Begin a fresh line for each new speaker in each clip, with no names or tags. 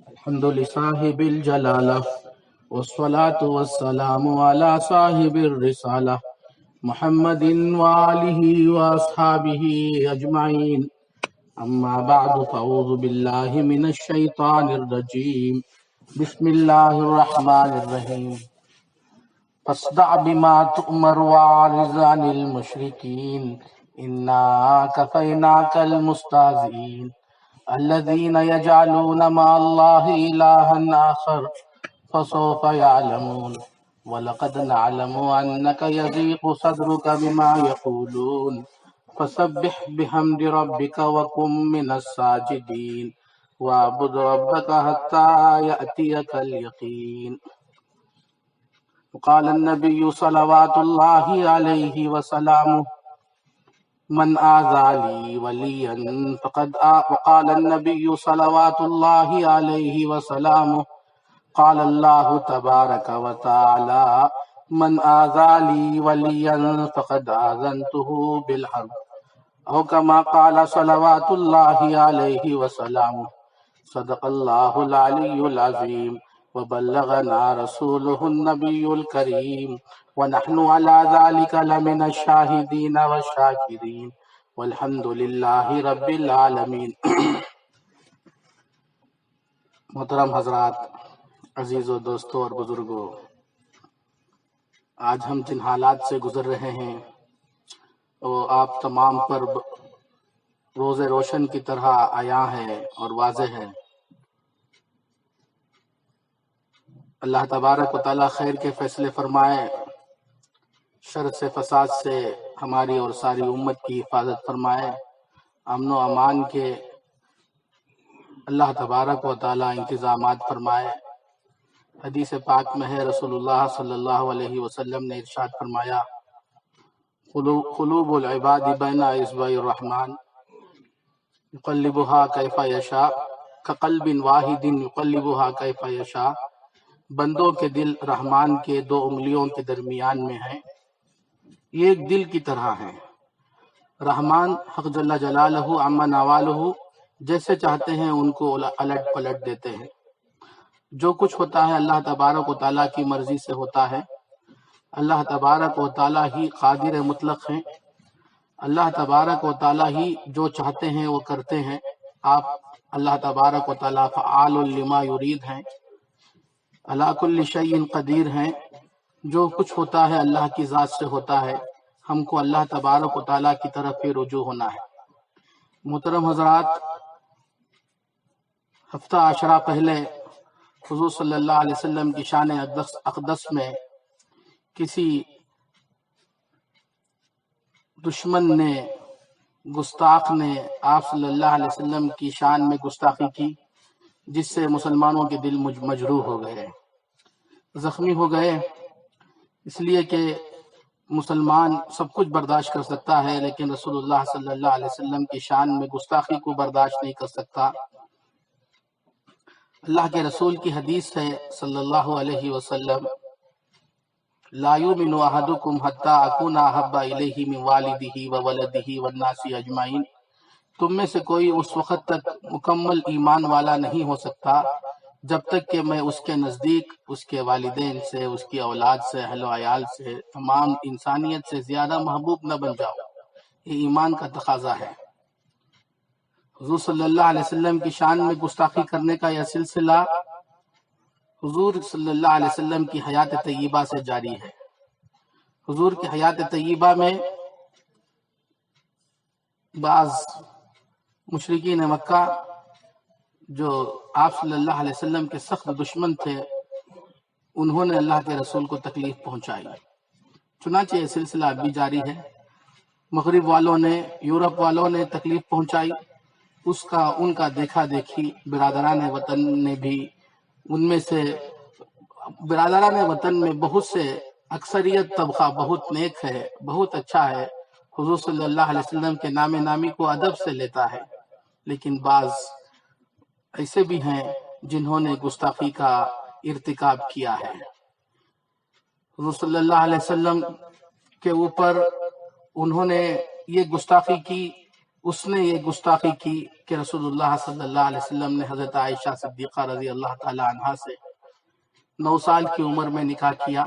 الحمد لصاحب الجلالة والصلاة والسلام على صاحب الرسالة محمد وآله وأصحابه أجمعين. أما بعد فأعوذ بالله من الشيطان الرجيم. بسم الله الرحمن الرحيم. فاصدع بما تؤمر وأعرض عن المشركين إنا كفيناك المستهزئين الذين يجعلون مع الله إلها آخر فسوف يعلمون ولقد نعلم أنك يضيق صدرك بما يقولون فسبح بحمد ربك وكن من الساجدين واعبد ربك حتى يأتيك اليقين. وقال النبي صلوات الله عليه وسلم من آذى لي وليا وقال النبي صلوات الله عليه وسلم قال الله تبارك وتعالى من آذى لي وليا فقد آذنته بالحرب أو كما قال صلوات الله عليه وسلم. صدق الله العلي العظيم وبلغنا رسوله النبي الكريم ونحن على ذلك لمن الشاهدين والشاكرين والحمد لله رب العالمين. محترم حضرات، عزیزو، دوستو اور بزرگو، آج ہم جن حالات سے گزر رہے ہیں وہ آپ تمام پر روز روشن کی طرح عیاں ہے اور واضح ہے. اللہ تبارک و تعالیٰ خیر کے فیصلے فرمائے، شر سے فساد سے ہماری اور ساری امت کی حفاظت فرمائے، امن و امان کے اللہ تبارک و تعالیٰ انتظامات فرمائے. حدیث پاک میں ہے، رسول اللہ صلی اللہ علیہ وسلم نے ارشاد فرمایا، قلوب العباد بین اصبع الرحمن یقلبها کیف یشاء کقلب واحد یقلبها کیف یشاء. بندوں کے دل رحمان کے دو انگلیوں کے درمیان میں ہیں، یہ ایک دل کی طرح ہیں. رحمان حق جل جلالہ عما نوالہ جیسے چاہتے ہیں ان کو الٹ پلٹ دیتے ہیں. جو کچھ ہوتا ہے اللہ تبارک و تعالیٰ کی مرضی سے ہوتا ہے. اللہ تبارک و تعالیٰ ہی قادر مطلق ہیں. اللہ تبارک و تعالیٰ ہی جو چاہتے ہیں وہ کرتے ہیں. آپ اللہ تبارک و تعالیٰ فعال لما یرید ہیں، علی کل شیء قدیر ہیں. جو کچھ ہوتا ہے اللہ کی ذات سے ہوتا ہے. ہم کو اللہ تبارک و تعالیٰ کی طرف ہی رجوع ہونا ہے. محترم حضرات، ہفتہ عشرہ پہلے حضور صلی اللہ علیہ وسلم کی شان اقدس میں کسی دشمن نے، گستاخ نے آپ صلی اللہ علیہ وسلم کی شان میں گستاخی کی، جس سے مسلمانوں کے دل مجروح ہو گئے، زخمی ہو گئے. اس لیے کہ مسلمان سب کچھ برداشت کر سکتا ہے لیکن رسول اللہ صلی اللہ علیہ وسلم کی شان میں گستاخی کو برداشت نہیں کر سکتا. اللہ کے رسول کی حدیث ہے صلی اللہ علیہ وسلم، لا یؤمن احدکم حتی اکون احب الیہ من والدہ وولدہ والناس اجمعین. تم میں سے کوئی اس وقت تک مکمل ایمان والا نہیں ہو سکتا جب تک کہ میں اس کے نزدیک اس کے والدین سے، اس کی اولاد سے، اہل و عیال سے، تمام انسانیت سے زیادہ محبوب نہ بن جاؤ. یہ ایمان کا تقاضا ہے. حضور صلی اللہ علیہ وسلم کی شان میں گستاخی کرنے کا یہ سلسلہ حضور صلی اللہ علیہ وسلم کی حیات طیبہ سے جاری ہے. حضور کی حیات طیبہ میں بعض مشرکین مکہ جو آپ صلی اللہ علیہ وسلم کے سخت دشمن تھے، انہوں نے اللہ کے رسول کو تکلیف پہنچائی. چنانچہ یہ سلسلہ اب بھی جاری ہے. مغرب والوں نے، یورپ والوں نے تکلیف پہنچائی، ان کا دیکھا دیکھی برادران وطن نے بھی، ان میں سے برادران وطن میں بہت سے اکثریت طبقہ بہت نیک ہے، بہت اچھا ہے، حضور صلی اللہ علیہ وسلم کے نام نامی کو ادب سے لیتا ہے. لیکن بعض ایسے بھی ہیں جنہوں نے گستاخی کا ارتکاب کیا ہے. حضور صلی اللہ علیہ وسلم کے اوپر انہوں نے یہ گستاخی کی اس نے یہ گستاخی کی کہ رسول اللہ صلی اللہ علیہ وسلم نے حضرت عائشہ صدیقہ رضی اللہ تعالی عنہا سے 9 سال کی عمر میں نکاح کیا۔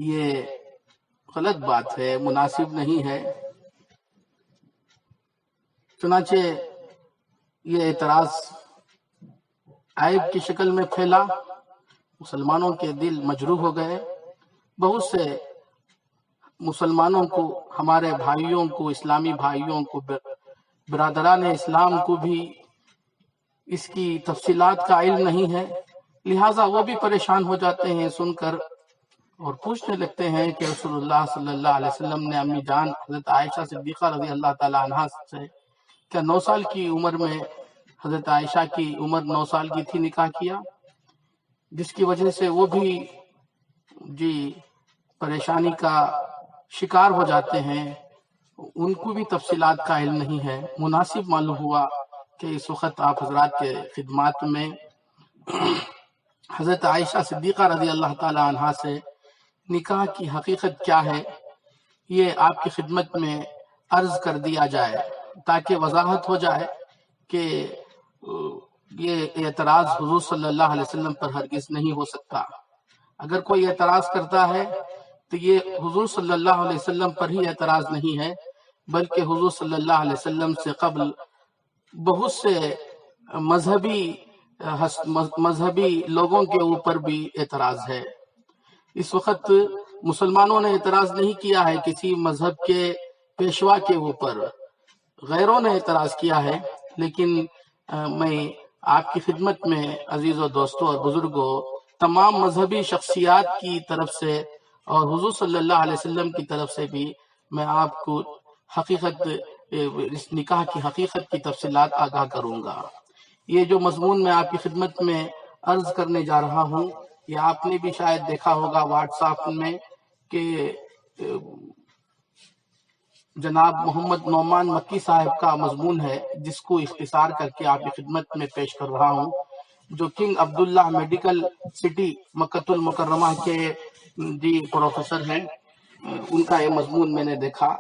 یہ غلط بات ہے، مناسب نہیں ہے۔ چنانچہ یہ اعتراض عیب کی شکل میں پھیلا، مسلمانوں کے دل مجروح ہو گئے۔ بہت سے مسلمانوں کو، ہمارے بھائیوں کو، اسلامی بھائیوں کو، برادران اسلام کو بھی اس کی تفصیلات کا علم نہیں ہے، لہٰذا وہ بھی پریشان ہو جاتے ہیں سن کر، اور پوچھنے لگتے ہیں کہ رسول اللہ صلی اللہ علیہ وسلم نے امی جان حضرت عائشہ صدیقہ رضی اللہ تعالی عنہا سے کیا 9 سال کی عمر میں، حضرت عائشہ کی عمر 9 سال کی تھی، نکاح کیا، جس کی وجہ سے وہ بھی پریشانی کا شکار ہو جاتے ہیں، ان کو بھی تفصیلات کا علم نہیں ہے۔ مناسب معلوم ہوا کہ اس وقت آپ حضرات کے خدمات میں حضرت عائشہ صدیقہ رضی اللہ تعالی عنہا سے نکاح کی حقیقت کیا ہے یہ آپ کی خدمت میں عرض کر دیا جائے، تاکہ وضاحت ہو جائے کہ یہ اعتراض حضور صلی اللہ علیہ وسلم پر ہرگز نہیں ہو سکتا۔ اگر کوئی اعتراض کرتا ہے تو یہ حضور صلی اللہ علیہ وسلم پر ہی اعتراض نہیں ہے، بلکہ حضور صلی اللہ علیہ وسلم سے قبل بہت سے مذہبی لوگوں کے اوپر بھی اعتراض ہے۔ اس وقت مسلمانوں نے اعتراض نہیں کیا ہے کسی مذہب کے پیشوا کے اوپر، غیروں نے اعتراض کیا ہے، لیکن میں آپ کی خدمت میں عزیزوں، دوستوں اور بزرگوں، تمام مذہبی شخصیات کی طرف سے اور حضور صلی اللہ علیہ وسلم کی طرف سے بھی میں آپ کو اس نکاح کی حقیقت کی تفصیلات آگاہ کروں گا۔ یہ جو مضمون میں آپ کی خدمت میں عرض کرنے جا رہا ہوں، یہ آپ نے بھی شاید دیکھا ہوگا واٹس ایپ میں کہ جناب محمد نعمان مکی صاحب کا مضمون ہے، جس کو اختصار کر کے آپ کی خدمت میں پیش کر رہا ہوں، جو کنگ عبداللہ میڈیکل سٹی مکہ المکرمہ کے پروفیسر ہیں، ان کا یہ مضمون میں نے دیکھا۔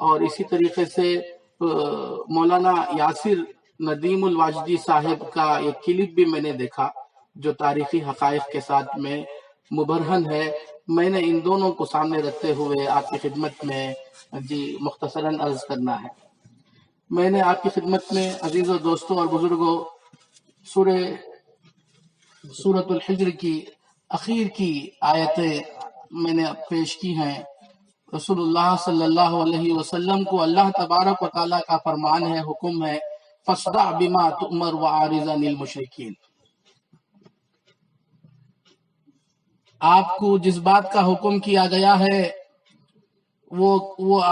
اور اسی طریقے سے مولانا یاسر ندیم الواجدی صاحب کا ایک کلپ بھی میں نے دیکھا، جو تاریخی حقائق کے ساتھ میں مبرہن ہے۔ میں نے ان دونوں کو سامنے رکھتے ہوئے آپ کی خدمت میں مختصراً عرض کرنا ہے۔ میں نے آپ کی خدمت میں عزیزوں، دوستوں اور بزرگوں سورۃ الحجر کی اخیر کی آیتیں میں نے پیش کی ہیں۔ رسول اللہ صلی اللہ علیہ وسلم کو اللہ تبارک و تعالیٰ کا فرمان ہے، حکم ہے، فَاصْدَعْ بِمَا تُؤْمَرُ وَأَعْرِضْ عَنِ الْمُشْرِكِينَ۔ آپ کو جس بات کا حکم کیا گیا ہے وہ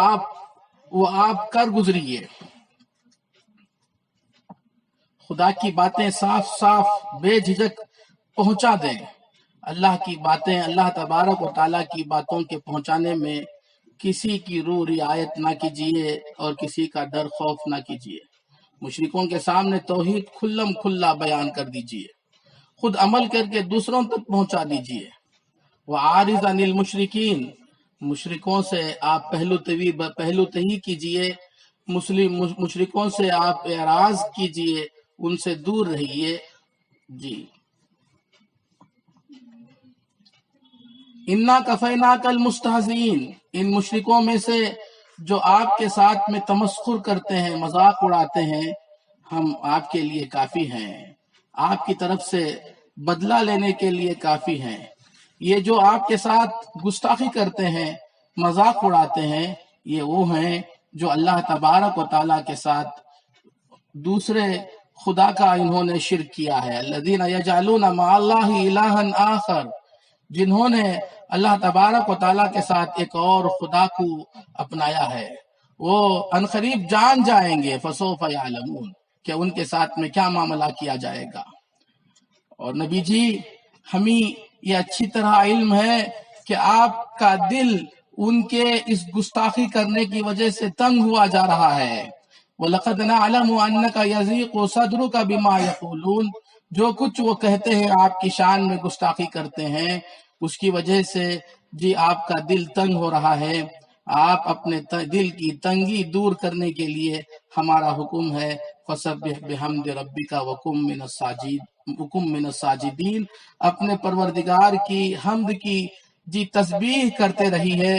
آپ کر گزریے۔ خدا کی باتیں صاف صاف بے جھجک پہنچا دیں۔ اللہ کی باتیں، اللہ تبارک و تعالیٰ کی باتوں کے پہنچانے میں کسی کی روح رعایت نہ کیجیے اور کسی کا ڈر خوف نہ کیجیے۔ مشرکوں کے سامنے توحید کھلم کھلا بیان کر دیجیے، خود عمل کر کے دوسروں تک پہنچا دیجیے۔ وَعَارِضْ عَنِ الْمُشْرِكِينَ، مشرکوں سے آپ پہلو تہی کیجیے، مشرکوں سے آپ اعراض کیجیے، ان سے دور رہیے۔ اِنَّا كَفَيْنَاكَ الْمُسْتَهْزِئِينَ، ان مشرکوں میں سے جو آپ کے ساتھ میں تمسخر کرتے ہیں، مذاق اڑاتے ہیں، ہم آپ کے لیے کافی ہیں، آپ کی طرف سے بدلہ لینے کے لیے کافی ہیں۔ یہ جو آپ کے ساتھ گستاخی کرتے ہیں، مذاق اڑاتے ہیں، یہ وہ ہیں جو اللہ تبارک و تعالیٰ کے ساتھ دوسرے خدا کا انہوں نے شرک کیا ہے۔ الذین یجعلون مع اللہ الہا آخر، جنہوں نے اللہ تبارک و تعالیٰ کے ساتھ ایک اور خدا کو اپنایا ہے، وہ عنقریب جان جائیں گے، فسوف یعلمون، کہ ان کے ساتھ میں کیا معاملہ کیا جائے گا۔ اور نبی جی، ہمیں یہ اچھی طرح علم ہے کہ آپ کا دل ان کے اس گستاخی کرنے کی وجہ سے تنگ ہوا جا رہا ہے۔ وَلَقَدْ نَعْلَمُ أَنَّكَ يَضِيقُ صَدْرُكَ بِمَا يَقُولُونَ، جو کچھ وہ کہتے ہیں، آپ کی شان میں گستاخی کرتے ہیں، اس کی وجہ سے آپ کا دل تنگ ہو رہا ہے۔ آپ اپنے دل کی تنگی دور کرنے کے لیے ہمارا حکم ہے فسبح بحمد ربک وکم من الساجدین، اپنے پروردگار کی حمد کی تسبیح کرتے رہیے،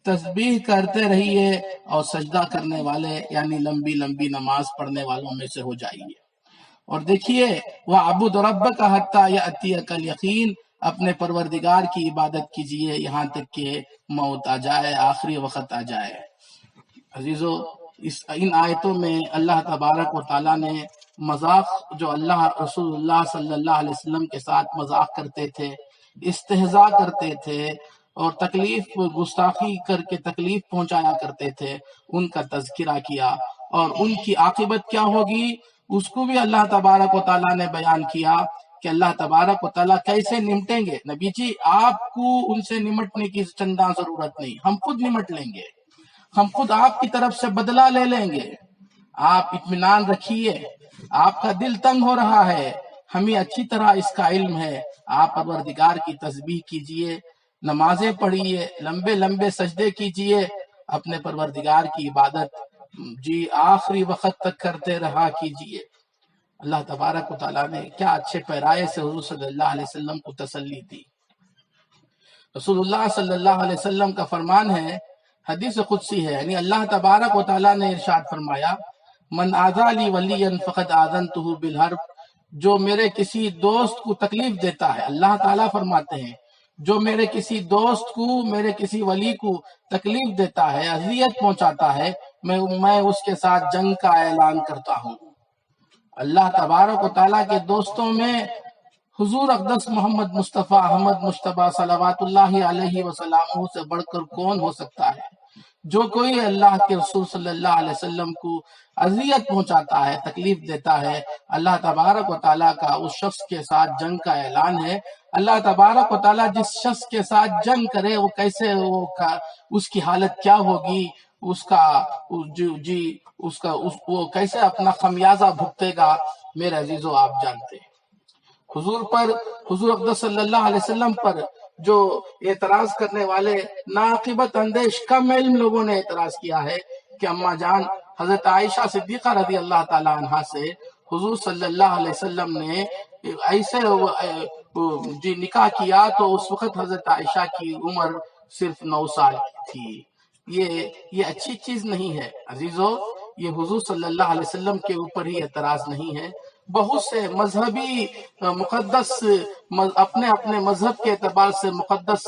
تسبیح کرتے رہیے اور سجدہ کرنے والے یعنی لمبی لمبی نماز پڑھنے والوں میں سے ہو جائیے۔ اور دیکھیے وَعْبُدْ رَبَّكَ حَتَّى يَأْتِيَكَ الْيَقِينُ، اپنے پروردگار کی عبادت کیجئے یہاں تک کہ موت آ جائے، آخری وقت آ جائے۔ عزیزو، ان آیتوں میں اللہ تبارک و تعالیٰ نے مذاق جو اللہ رسول اللہ صلی اللہ علیہ وسلم کے ساتھ مذاق کرتے تھے، استہزاء کرتے تھے اور تکلیف گستاخی کر کے تکلیف پہنچایا کرتے تھے، ان کا تذکرہ کیا، اور ان کی عاقبت کیا ہوگی اس کو بھی اللہ تبارک و تعالیٰ نے بیان کیا کہ اللہ تبارک و تعالیٰ کیسے نمٹیں گے۔ نبی جی، آپ کو ان سے نمٹنے کی چندہ ضرورت نہیں، ہم خود نمٹ لیں گے، ہم خود آپ کی طرف سے بدلہ لے لیں گے، آپ اطمینان رکھیے۔ آپ کا دل تنگ ہو رہا ہے، ہمیں اچھی طرح اس کا علم ہے، آپ پروردگار کی تسبیح کیجئے، نمازیں پڑھیے، لمبے لمبے سجدے کیجئے، اپنے پروردگار کی عبادت آخری وقت تک کرتے رہا کیجئے۔ اللہ تبارک و تعالیٰ نے کیا اچھے پیرائے سے حضور صلی اللہ علیہ وسلم کو تسلی دی۔ رسول اللہ صلی اللہ علیہ وسلم کا فرمان ہے، حدیث قدسی ہے، یعنی اللہ تبارک و تعالیٰ نے ارشاد فرمایا، من آذا لی ولیا فقد آذنتہ بالحرب، جو میرے کسی دوست کو تکلیف دیتا ہے، اللہ تعالیٰ فرماتے ہیں جو میرے کسی دوست کو، میرے کسی ولی کو تکلیف دیتا ہے، اذیت پہنچاتا ہے، میں اس کے ساتھ جنگ کا اعلان کرتا ہوں۔ اللہ تبارک و تعالیٰ کے دوستوں میں حضور اقدس محمد مصطفیٰ احمد مجتبیٰ صلوات اللہ علیہ وسلم سے بڑھ کر کون ہو سکتا ہے؟ جو کوئی اللہ کے رسول صلی اللہ علیہ وسلم کو اذیت پہنچاتا ہے، تکلیف دیتا ہے، اللہ تبارک و تعالیٰ کا اس شخص کے ساتھ جنگ کا اعلان ہے۔ اللہ تبارک و تعالیٰ جس شخص کے ساتھ جنگ کرے وہ کیسے اس کی حالت کیا ہوگی، وہ کیسے اپنا خمیازہ بھگتے گا، میرے عزیزو آپ جانتے ہیں۔ حضور اقدس صلی اللہ علیہ وسلم پر جو اعتراض کرنے والے ناقبت اندیش کم علم لوگوں نے اعتراض کیا ہے کہ اماں جان حضرت عائشہ صدیقہ رضی اللہ تعالی عنہا سے حضور صلی اللہ علیہ وسلم نے ایسے نکاح کیا تو اس وقت حضرت عائشہ کی عمر صرف 9 سال کی تھی۔ یہ اچھی چیز نہیں ہے عزیزو، یہ حضور صلی اللہ علیہ وسلم کے اوپر ہی اعتراض نہیں ہے، بہت سے مذہبی مقدس اپنے اپنے مذہب کے اعتبار سے مقدس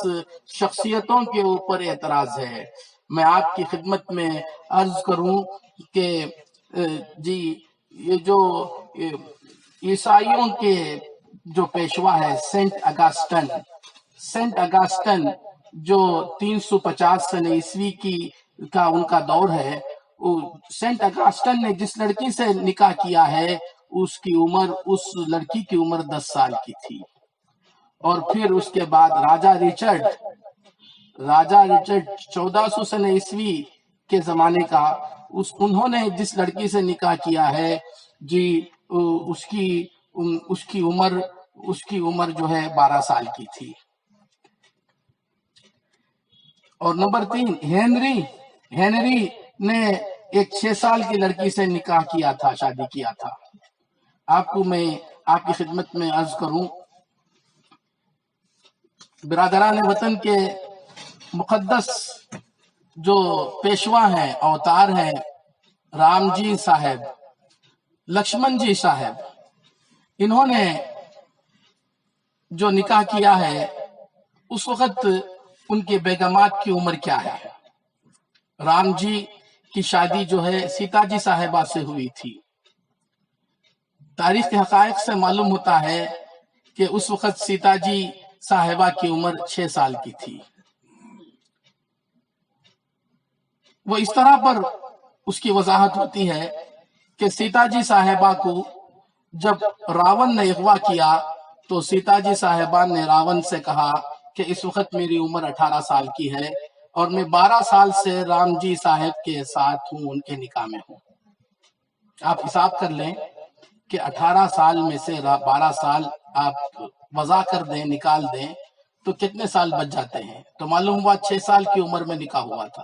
شخصیتوں کے اوپر اعتراض ہے۔ میں آپ کی خدمت میں عرض کروں کہ یہ جو عیسائیوں کے جو پیشوا ہے سینٹ اگسٹن جو 350 سن عیسوی کا ان کا دور ہے، سینٹ اگسٹن نے جس لڑکی سے نکاح کیا ہے اس لڑکی کی عمر 10 سال کی تھی، اور پھر اس کے بعد راجہ رچرڈ 1400 سن عیسوی کے زمانے کا، انہوں نے جس لڑکی سے نکاح کیا ہے اس کی عمر جو ہے 12 سال کی تھی۔ اور نمبر 3 ہنری نے ایک 6 سال کی لڑکی سے نکاح کیا تھا، شادی کیا تھا۔ میں آپ کی خدمت میں عرض کروں، برادران وطن کے مقدس جو پیشوا ہیں، اوتار ہیں، رام جی صاحب، لکشمن جی صاحب، انہوں نے جو نکاح کیا ہے اس وقت ان کے بیگمات کی عمر کیا ہے؟ رام جی کی شادی جو ہے سیتا جی صاحبہ سے ہوئی تھی۔ تاریخ کے حقائق سے معلوم ہوتا ہے کہ اس وقت سیتا جی صاحبہ کی عمر 6 سال کی تھی۔ وہ اس طرح پر اس کی وضاحت ہوتی ہے کہ سیتا جی صاحبہ کو جب راون نے اغوا کیا تو سیتا جی صاحبہ نے راون سے کہا کہ اس وقت میری عمر 18 سال کی ہے اور میں 12 سال سے رام جی صاحب کے ساتھ ہوں، ان کے نکاح میں ہوں۔ آپ حساب کر لیں کہ 18 سال میں سے 12 سال آپ وضع کر دیں، نکال دیں تو کتنے سال بچ جاتے ہیں؟ تو معلوم ہوا 6 سال کی عمر میں نکاح ہوا تھا۔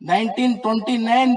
1929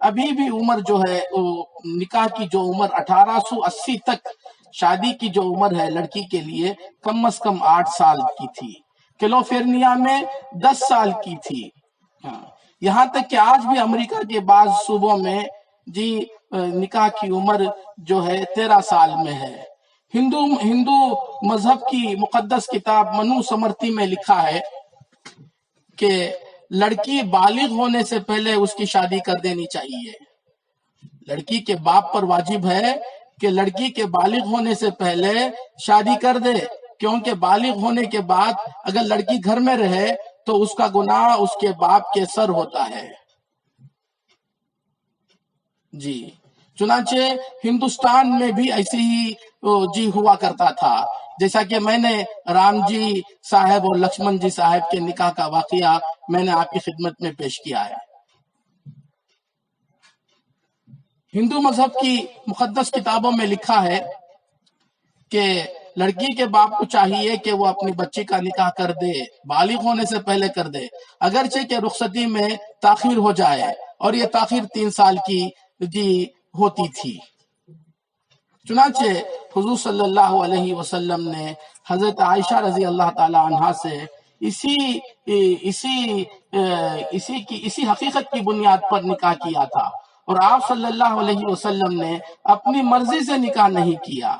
ابھی بھی عمر جو ہے نکاح کی جو عمر 1880 تک شادی کی جو عمر ہے لڑکی کے لیے کم از کم 8 سال کی تھی، کیلیفورنیا میں 10 سال کی تھی، یہاں تک کہ آج بھی امریکہ کے بعض صوبوں میں جی نکاح کی عمر جو ہے 13 سال میں ہے۔ ہندو مذہب کی مقدس کتاب منو سمرتی میں لکھا ہے کہ لڑکی بالغ ہونے سے پہلے اس کی شادی کر دینی چاہیے۔ لڑکی کے باپ پر واجب ہے کہ لڑکی کے بالغ ہونے سے پہلے شادی کر دے، کیونکہ بالغ ہونے کے بعد اگر لڑکی گھر میں رہے تو اس کا گناہ اس کے باپ کے سر ہوتا ہے۔ جی چنانچہ ہندوستان میں بھی ایسے ہی جی ہوا کرتا تھا، جیسا کہ میں نے رام جی صاحب اور لکشمن جی صاحب کے نکاح کا واقعہ میں نے آپ کی خدمت میں پیش کیا ہے۔ ہندو مذہب کی مقدس کتابوں میں لکھا ہے کہ لڑکی کے باپ کو چاہیے کہ وہ اپنی بچی کا نکاح کر دے، بالغ ہونے سے پہلے کر دے، اگرچہ کہ رخصتی میں تاخیر ہو جائے، اور یہ تاخیر 3 سال کی جی ہوتی تھی۔ چنانچہ حضور صلی اللہ علیہ وسلم نے حضرت عائشہ رضی اللہ تعالی عنہا سے اسی حقیقت کی بنیاد پر نکاح کیا تھا، اور آپ صلی اللہ علیہ وسلم نے اپنی مرضی سے نکاح نہیں کیا۔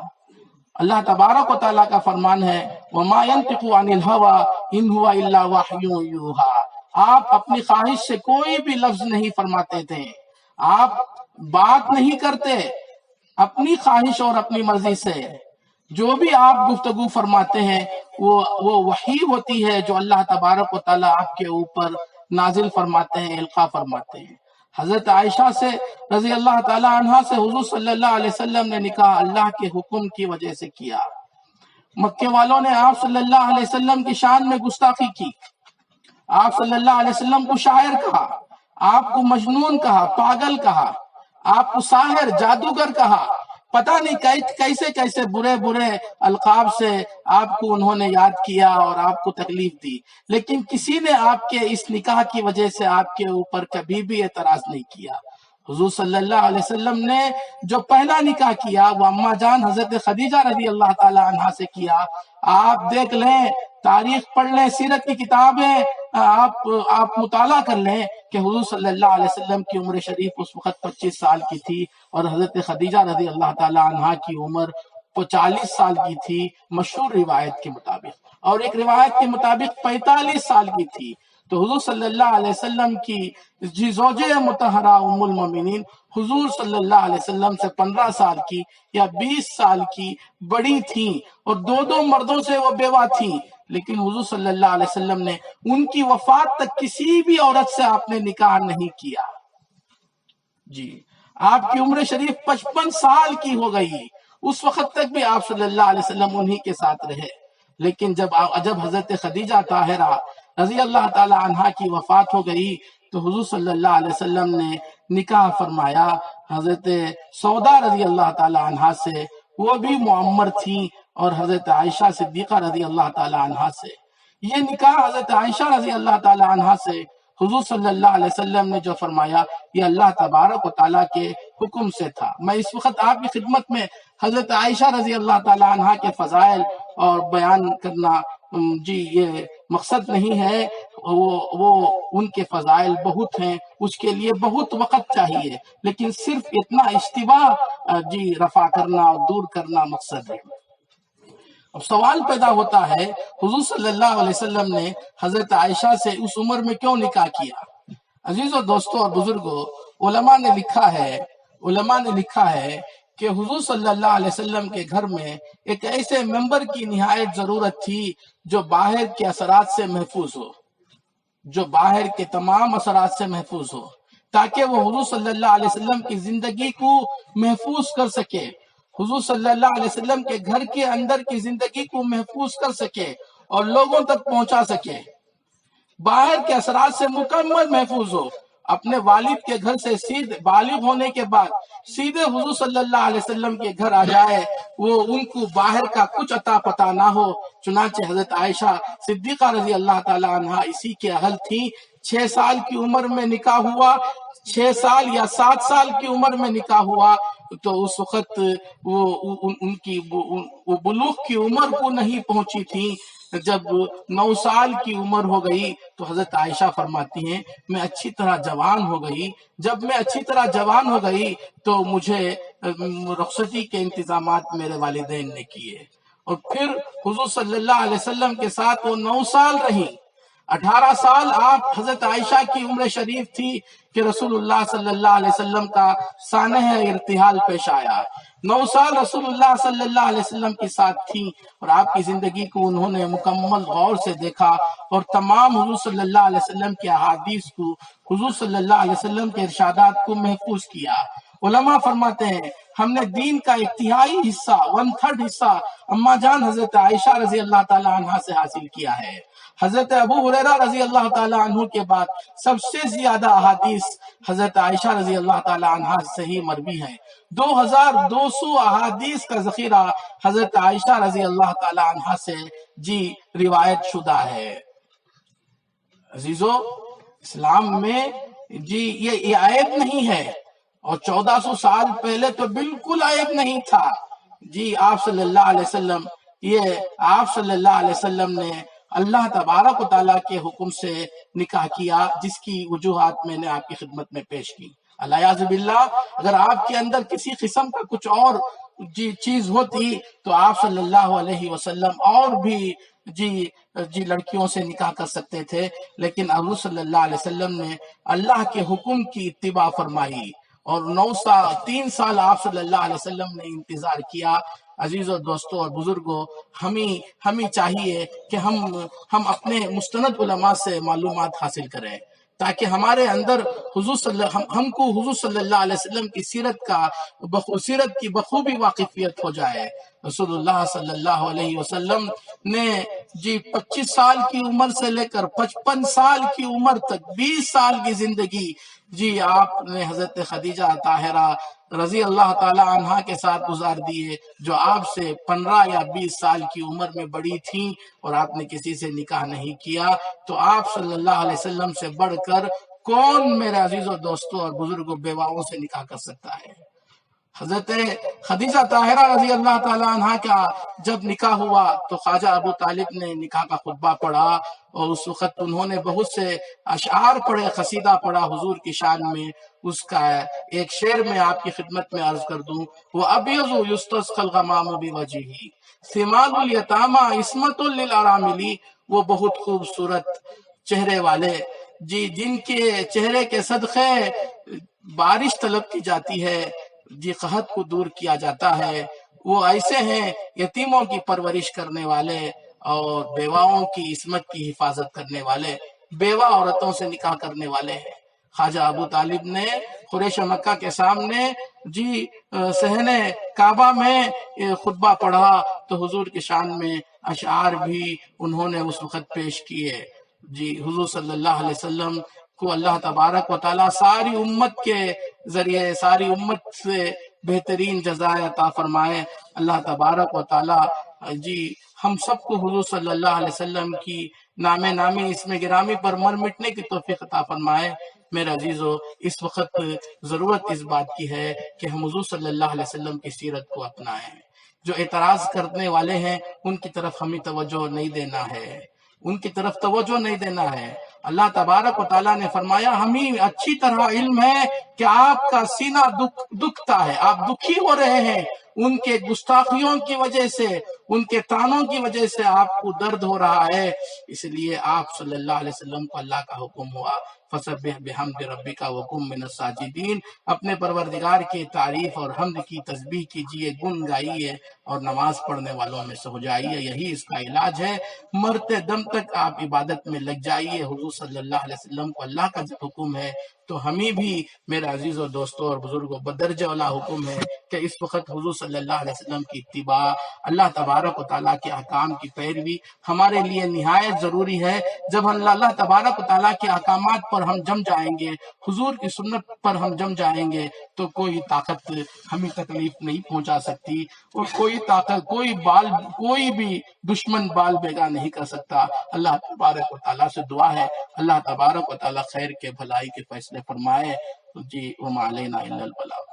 اللہ تبارک و تعالیٰ کا فرمان ہے وَمَا يَنْطِقُ عَنِ الْهَوَىٰ إِنْ هُوَ إِلَّا وَحْيٌ يُوحَىٰ۔ آپ اپنی خواہش سے کوئی بھی لفظ نہیں فرماتے تھے، آپ بات نہیں کرتے اپنی خواہش اور اپنی مرضی سے، جو بھی آپ گفتگو فرماتے ہیں وہ وحی ہوتی ہے جو اللہ تبارک و تعالیٰ آپ کے اوپر نازل فرماتے ہیں، القاء فرماتے ہیں۔ حضرت عائشہ سے رضی اللہ تعالی عنہ سے حضور صلی اللہ علیہ وسلم نے نکاح اللہ کے حکم کی وجہ سے کیا۔ مکے والوں نے آپ صلی اللہ علیہ وسلم کی شان میں گستاخی کی، آپ صلی اللہ علیہ وسلم کو شاعر کہا، آپ کو مجنون کہا، پاگل کہا، آپ کو ساحر، جادوگر کہا، پتہ نہیں کیسے کیسے برے القاب سے آپ کو انہوں نے یاد کیا اور آپ کو تکلیف دی، لیکن کسی نے آپ کے اس نکاح کی وجہ سے آپ کے اوپر کبھی بھی اعتراض نہیں کیا۔ حضور صلی اللہ علیہ وسلم نے جو پہلا نکاح کیا وہ اماں جان حضرت خدیجہ رضی اللہ تعالی عنہ سے کیا۔ آپ دیکھ لیں، تاریخ پڑھ لیں، سیرت کی کتابیں آپ مطالعہ کر لیں کہ حضور صلی اللہ علیہ وسلم کی عمر شریف اس وقت 25 سال کی تھی، اور حضرت خدیجہ رضی اللہ تعالی عنہ کی عمر 40 سال کی تھی مشہور روایت کے مطابق، اور ایک روایت کے مطابق 45 سال کی تھی۔ تو حضور صلی اللہ علیہ وسلم کی زوجہ مطہرہ ام المومنین حضور صلی اللہ علیہ وسلم سے 15 سال کی یا 20 سال کی بڑی تھیں، اور 2 مردوں سے وہ بیوہ تھیں، لیکن حضور صلی اللہ علیہ وسلم نے ان کی وفات تک کسی بھی عورت سے آپ نے نکاح نہیں کیا۔ جی آپ کی عمر شریف 55 سال کی ہو گئی، اس وقت تک بھی آپ صلی اللہ علیہ وسلم انہی کے ساتھ رہے، لیکن جب حضرت خدیجہ طاہرہ رضی اللہ تعالی عنہ کی وفات ہو گئی تو حضور صلی اللہ علیہ وسلم نے نکاح فرمایا حضرت سودا رضی اللہ تعالی عنہ سے، وہ بھی معمر تھیں، اور حضرت عائشہ صدیقہ رضی اللہ تعالی عنہ سے۔ یہ نکاح حضرت عائشہ رضی اللہ تعالی عنہ سے حضور صلی اللہ علیہ وسلم نے جو فرمایا یہ اللہ تبارک و تعالیٰ کے حکم سے تھا۔ میں اس وقت آپ کی خدمت میں حضرت عائشہ رضی اللہ تعالی عنہ کے فضائل اور بیان کرنا جی یہ مقصد نہیں ہے، وہ ان کے فضائل بہت ہیں، اس کے لیے بہت وقت چاہیے، لیکن صرف اتنا اشتباہ جی رفع کرنا اور دور کرنا مقصد ہے۔ اب سوال پیدا ہوتا ہے حضور صلی اللہ علیہ وسلم نے حضرت عائشہ سے اس عمر میں کیوں نکاح کیا؟ عزیزو، دوستو اور بزرگو، علماء نے لکھا ہے کہ حضور صلی اللہ علیہ وسلم کے گھر میں ایک ایسے ممبر کی نہایت ضرورت تھی جو باہر کے اثرات سے محفوظ ہو، جو باہر کے تمام اثرات سے محفوظ ہو، تاکہ وہ حضور صلی اللہ علیہ وسلم کی زندگی کو محفوظ کر سکے، حضور صلی اللہ علیہ وسلم کے گھر کے اندر کی زندگی کو محفوظ کر سکے اور لوگوں تک پہنچا سکے، باہر کے اثرات سے مکمل محفوظ ہو، اپنے والد کے گھر سے سیدھے بالغ ہونے کے بعد سیدھے حضور صلی اللہ علیہ وسلم کے گھر آ جائے، وہ ان کو باہر کا کچھ عطا پتہ نہ ہو۔ چنانچہ حضرت عائشہ صدیقہ رضی اللہ تعالی عنہ اسی کے اہل تھی۔ 6 سال کی عمر میں نکاح ہوا، 6 سال یا 7 سال کی عمر میں نکاح ہوا تو اس وقت ان کی وہ بلوغ کی عمر کو نہیں پہنچی تھی. جب 9 سال کی عمر ہو گئی تو حضرت عائشہ فرماتی ہیں میں اچھی طرح جوان ہو گئی. جب میں اچھی طرح جوان ہو گئی تو مجھے رخصتی کے انتظامات میرے والدین نے کیے، اور پھر حضور صلی اللہ علیہ وسلم کے ساتھ وہ 9 سال رہی. 18 سال آپ حضرت عائشہ کی عمر شریف تھی کہ رسول اللہ صلی اللہ علیہ وسلم کا سانحہ ارتحال پیش آیا. 9 سال رسول اللہ صلی اللہ علیہ وسلم کے ساتھ تھی اور آپ کی زندگی کو انہوں نے مکمل غور سے دیکھا اور تمام حضور صلی اللہ علیہ وسلم کی احادیث کو، حضور صلی اللہ علیہ وسلم کے ارشادات کو محفوظ کیا. علماء فرماتے ہیں ہم نے دین کا 1/3 حصہ 1/3 حصہ اما جان حضرت عائشہ رضی اللہ تعالی عنہ سے حاصل کیا ہے. حضرت ابو ہریرہ رضی اللہ تعالی عنہ کے بعد سب سے زیادہ احادیث حضرت عائشہ رضی اللہ تعالی عنہ سے ہی مروی ہیں. 2200 احادیث کا ذخیرہ حضرت عائشہ رضی اللہ تعالی عنہ سے روایت شدہ ہے. عزیزو، اسلام میں یہ عیب نہیں ہے، اور 1400 سال پہلے تو بالکل عیب نہیں تھا. آپ صلی اللہ علیہ وسلم نے اللہ تبارک و تعالیٰ کے حکم سے نکاح کیا، جس کی وجوہات میں نے آپ کی خدمت میں پیش کی. الیاذ باللہ، اگر آپ کے اندر کسی قسم کا کچھ اور چیز ہوتی تو آپ صلی اللہ علیہ وسلم اور بھی لڑکیوں سے نکاح کر سکتے تھے، لیکن حضور صلی اللہ علیہ وسلم نے اللہ کے حکم کی اتباع فرمائی اور 3 سال آپ صلی اللہ علیہ وسلم نے انتظار کیا. عزیزو، دوستو اور بزرگوں، ہمیں چاہیے کہ ہم اپنے مستند علماء سے معلومات حاصل کریں تاکہ ہمارے اندر ہم کو حضور صلی اللہ علیہ وسلم کی سیرت کی بخوبی واقفیت ہو جائے. رسول اللہ صلی اللہ علیہ وسلم نے 25 سال کی عمر سے لے کر 55 سال کی عمر تک 20 سال کی زندگی آپ نے حضرت خدیجہ طاہرہ رضی اللہ تعالی عنہ کے ساتھ گزار دیے، جو آپ سے 15 یا 20 سال کی عمر میں بڑی تھیں، اور آپ نے کسی سے نکاح نہیں کیا. تو آپ صلی اللہ علیہ وسلم سے بڑھ کر کون میرے عزیزوں، دوستوں اور بزرگوں بیواؤں سے نکاح کر سکتا ہے؟ حضرت خدیجہ طاہرہ رضی اللہ تعالی عنہ کا جب نکاح ہوا تو خواجہ ابو طالب نے نکاح کا خطبہ پڑھا، اور اس وقت انہوں نے بہت سے اشعار پڑھے، قصیدہ پڑھا حضور کی شان میں. اس کا ایک شعر میں آپ کی خدمت میں عرض کر دوں: وَأَبْيَضُ يُسْتَسْقَى الْغَمَامُ بِوَجْهِهِ ثِمَالُ الْيَتَامَى عِصْمَةٌ لِلْأَرَامِلِ. وہ بہت خوبصورت چہرے والے، جن کے چہرے کے صدقے بارش طلب کی جاتی ہے، قحط کو دور کیا جاتا ہے، وہ ایسے ہیں یتیموں کی پرورش کرنے والے اور بیواؤں کی عصمت کی حفاظت کرنے والے، بیوہ عورتوں سے نکاح کرنے والے ہیں. خواجہ ابو طالب نے قریش مکہ کے سامنے صحن کعبہ میں خطبہ پڑھا تو حضور کی شان میں اشعار بھی انہوں نے اس وقت پیش کیے. حضور صلی اللہ علیہ وسلم کو اللہ تبارک و تعالیٰ ساری امت کے ذریعے، ساری امت سے بہترین جزائے عطا فرمائے. اللہ تبارک و تعالیٰ ہم سب کو حضور صلی اللہ علیہ وسلم کی نامی اسم گرامی پر مر مٹنے کی توفیق عطا فرمائے. میرے عزیزو، اس وقت ضرورت اس بات کی ہے کہ ہم حضور صلی اللہ علیہ وسلم کی سیرت کو اپنائیں. جو اعتراض کرنے والے ہیں ان کی طرف ہمیں توجہ نہیں دینا ہے، ان کی طرف توجہ نہیں دینا ہے. اللہ تبارک و تعالیٰ نے فرمایا ہمیں اچھی طرح علم ہے کہ آپ کا سینہ دکھتا ہے، آپ دکھی ہو رہے ہیں، ان کے گستاخیوں کی وجہ سے، ان کے طعنوں کی وجہ سے آپ کو درد ہو رہا ہے. اس لیے آپ صلی اللہ علیہ وسلم کو اللہ کا حکم ہوا فَسَبِّحْ بِحَمْدِ رَبِّكَ وَكُن مِّنَ السَّاجِدِينَ. اپنے پروردگار کی تعریف اور حمد کی تسبیح کیجئے، گن گائیے اور نماز پڑھنے والوں میں سے ہو جائیے. یہی اس کا علاج ہے. مرتے دم تک آپ عبادت میں لگ جائیے. حضور صلی اللہ علیہ وسلم کو اللہ کا جب حکم ہے تو ہمیں بھی میرے عزیزوں، دوستوں اور بزرگوں بدرجہ والا حکم ہے کہ اس وقت حضور صلی اللہ علیہ وسلم کی اتباع اللہ تبارک تبارک و تعالیٰ کے احکام کی پیروی ہمارے لیے نہایت ضروری ہے۔ جب ہم اللہ تبارک و تعالیٰ کے احکامات پر ہم جم جائیں گے، حضور کی سنت پر ہم جم جائیں گے، تو کوئی طاقت ہمیں تکلیف نہیں پہنچا سکتی، اور کوئی طاقت، کوئی بھی دشمن بال بیگا نہیں کر سکتا۔ اللہ تبارک و تعالیٰ سے دعا ہے اللہ تبارک و تعالیٰ خیر کے بھلائی کے فیصلے فرمائے۔ جی وما علینا الا البلاغ۔